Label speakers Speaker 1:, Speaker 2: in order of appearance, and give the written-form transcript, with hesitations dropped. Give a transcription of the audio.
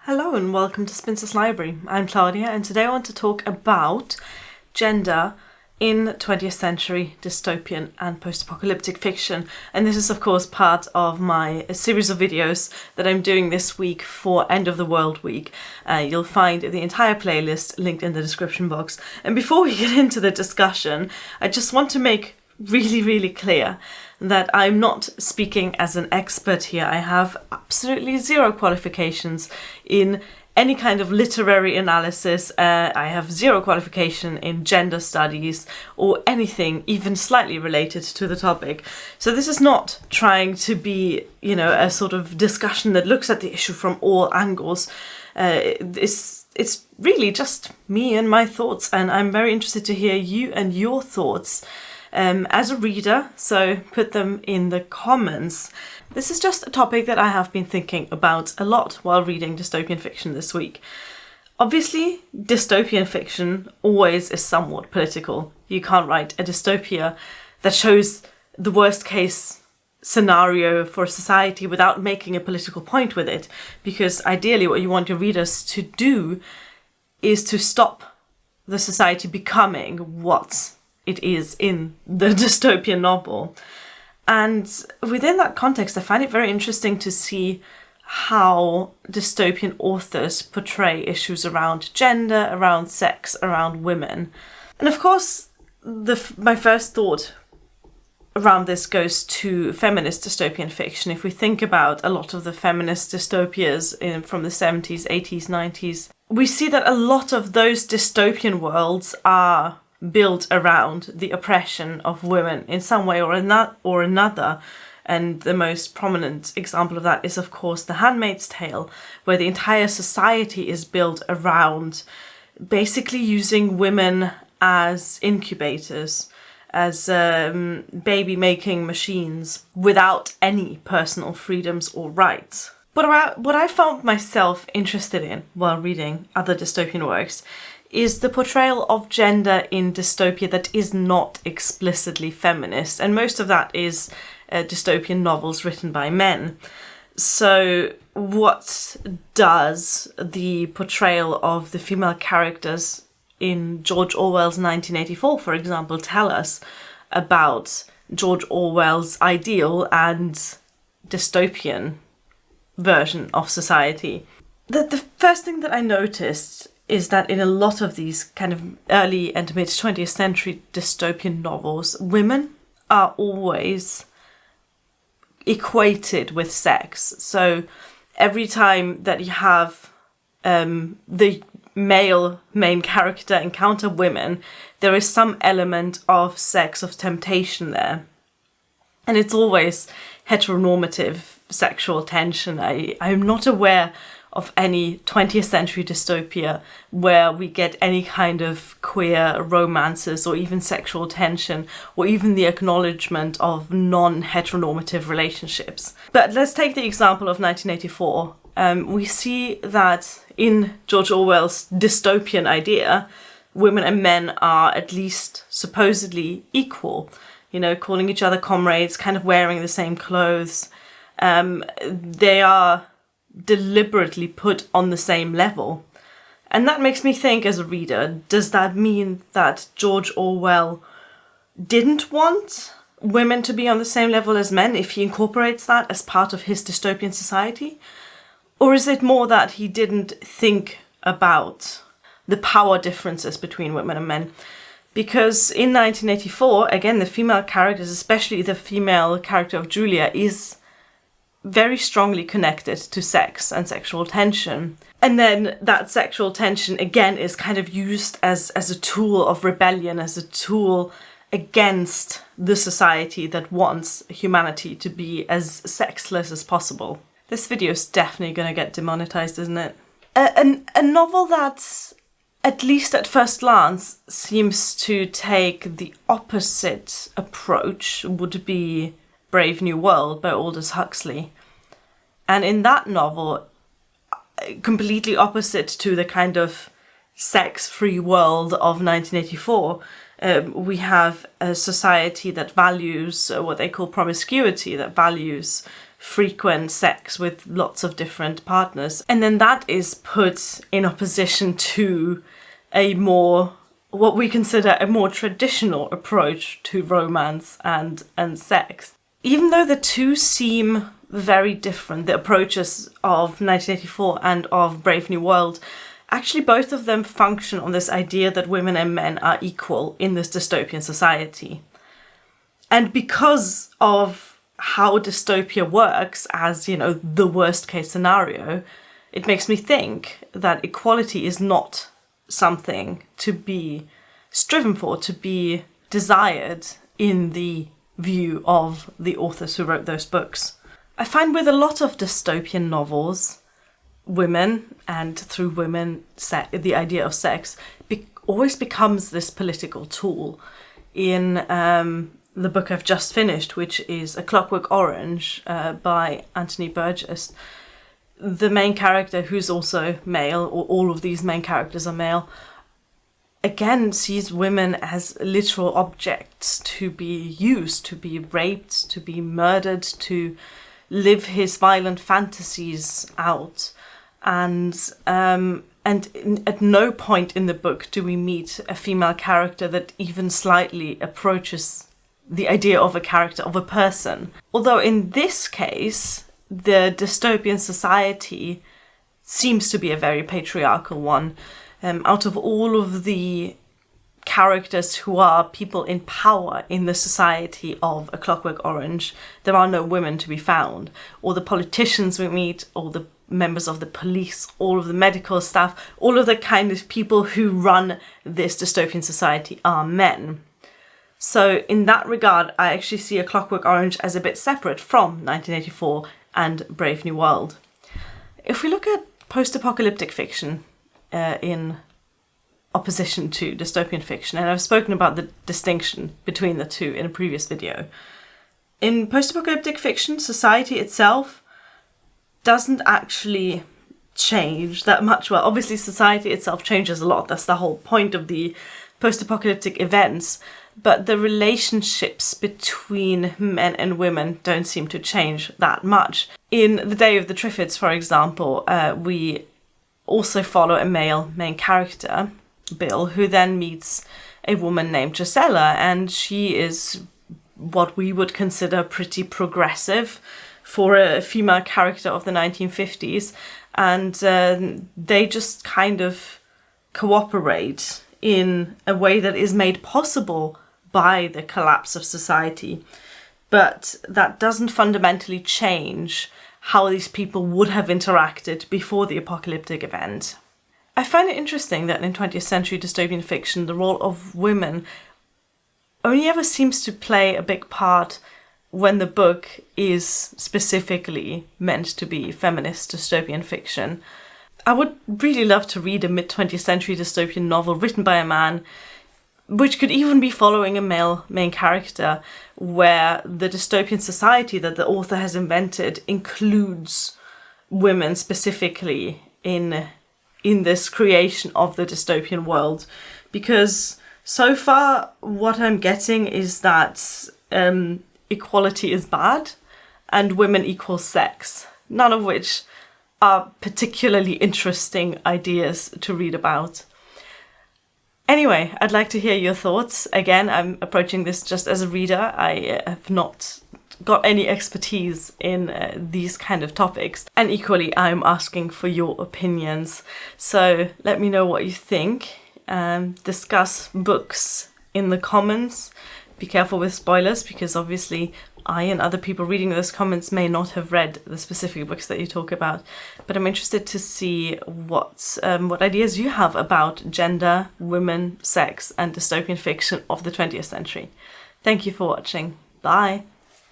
Speaker 1: Hello and welcome to Spinster's Library. I'm Claudia and today I want to talk about gender in 20th century dystopian and post-apocalyptic fiction. And this is of course part of my series of videos that I'm doing this week for End of the World Week. You'll find the entire playlist linked in the description box. And before we get into the discussion, I just want to make really clear that I'm not speaking as an expert here. I have absolutely zero qualifications in any kind of literary analysis. I have zero qualification in gender studies or anything even slightly related to the topic. So this is not trying to be, a sort of discussion that looks at the issue from all angles. It's really just me and my thoughts, and I'm very interested to hear you and your thoughts as a reader, so put them in the comments. This is just a topic that I have been thinking about a lot while reading dystopian fiction this week. Obviously, dystopian fiction always is somewhat political. You can't write a dystopia that shows the worst case scenario for society without making a political point with it, because ideally what you want your readers to do is to stop the society becoming what it is in the dystopian novel. And within that context, I find it very interesting to see how dystopian authors portray issues around gender, around sex, around women. And of course, my first thought around this goes to feminist dystopian fiction. If we think about a lot of the feminist dystopias from the 70s, 80s, 90s, we see that a lot of those dystopian worlds are built around the oppression of women in some way or another. And the most prominent example of that is, of course, The Handmaid's Tale, where the entire society is built around basically using women as incubators, as baby-making machines, without any personal freedoms or rights. But what I found myself interested in while reading other dystopian works is the portrayal of gender in dystopia that is not explicitly feminist. And most of that is dystopian novels written by men. So what does the portrayal of the female characters in George Orwell's 1984, for example, tell us about George Orwell's ideal and dystopian version of society? The first thing that I noticed is that in a lot of these kind of early and mid 20th century dystopian novels, women are always equated with sex. So every time that you have the male main character encounter women, there is some element of sex, of temptation there. And it's always heteronormative sexual tension. I'm not aware of any 20th century dystopia where we get any kind of queer romances or even sexual tension or even the acknowledgement of non-heteronormative relationships. But let's take the example of 1984. We see that in George Orwell's dystopian idea, women and men are at least supposedly equal, calling each other comrades, kind of wearing the same clothes. They are deliberately put on the same level. And that makes me think as a reader, does that mean that George Orwell didn't want women to be on the same level as men if he incorporates that as part of his dystopian society? Or is it more that he didn't think about the power differences between women and men? Because in 1984, again, the female characters, especially the female character of Julia, is very strongly connected to sex and sexual tension. And then that sexual tension again is kind of used as a tool of rebellion, as a tool against the society that wants humanity to be as sexless as possible. This video is definitely going to get demonetized, isn't it? A novel that, at least at first glance, seems to take the opposite approach would be Brave New World by Aldous Huxley. And in that novel, completely opposite to the kind of sex-free world of 1984, we have a society that values what they call promiscuity, that values frequent sex with lots of different partners. And then that is put in opposition to a more, what we consider a more traditional approach to romance and sex. Even though the two seem very different, the approaches of 1984 and of Brave New World, actually both of them function on this idea that women and men are equal in this dystopian society. And because of how dystopia works as, the worst case scenario, it makes me think that equality is not something to be striven for, to be desired in the view of the authors who wrote those books. I find with a lot of dystopian novels, women, and through women, the idea of sex always becomes this political tool. In the book I've just finished, which is A Clockwork Orange by Anthony Burgess, the main character, who's also male, or all of these main characters are male, again sees women as literal objects to be used, to be raped, to be murdered, to live his violent fantasies out. And at no point in the book do we meet a female character that even slightly approaches the idea of a character, of a person. Although in this case, the dystopian society seems to be a very patriarchal one. Out of all of the characters who are people in power in the society of A Clockwork Orange, there are no women to be found. All the politicians we meet, all the members of the police, all of the medical staff, all of the kind of people who run this dystopian society are men. So in that regard, I actually see A Clockwork Orange as a bit separate from 1984 and Brave New World. If we look at post-apocalyptic fiction in opposition to dystopian fiction, and I've spoken about the distinction between the two in a previous video. In post-apocalyptic fiction, society itself doesn't actually change that much. Well, obviously society itself changes a lot. That's the whole point of the post-apocalyptic events. But the relationships between men and women don't seem to change that much. In The Day of the Triffids, for example, we also follow a male main character, Bill, who then meets a woman named Gisela, and she is what we would consider pretty progressive for a female character of the 1950s, and they just kind of cooperate in a way that is made possible by the collapse of society. But that doesn't fundamentally change how these people would have interacted before the apocalyptic event. I find it interesting that in 20th century dystopian fiction, the role of women only ever seems to play a big part when the book is specifically meant to be feminist dystopian fiction. I would really love to read a mid-20th century dystopian novel written by a man, which could even be following a male main character, where the dystopian society that the author has invented includes women specifically in this creation of the dystopian world. Because so far what I'm getting is that equality is bad and women equal sex, none of which are particularly interesting ideas to read about. Anyway, I'd like to hear your thoughts. Again, I'm approaching this just as a reader. I have not got any expertise in these kind of topics. And equally, I'm asking for your opinions. So let me know what you think. Discuss books in the comments. Be careful with spoilers, because obviously I and other people reading those comments may not have read the specific books that you talk about. But I'm interested to see what ideas you have about gender, women, sex, and dystopian fiction of the 20th century. Thank you for watching. Bye!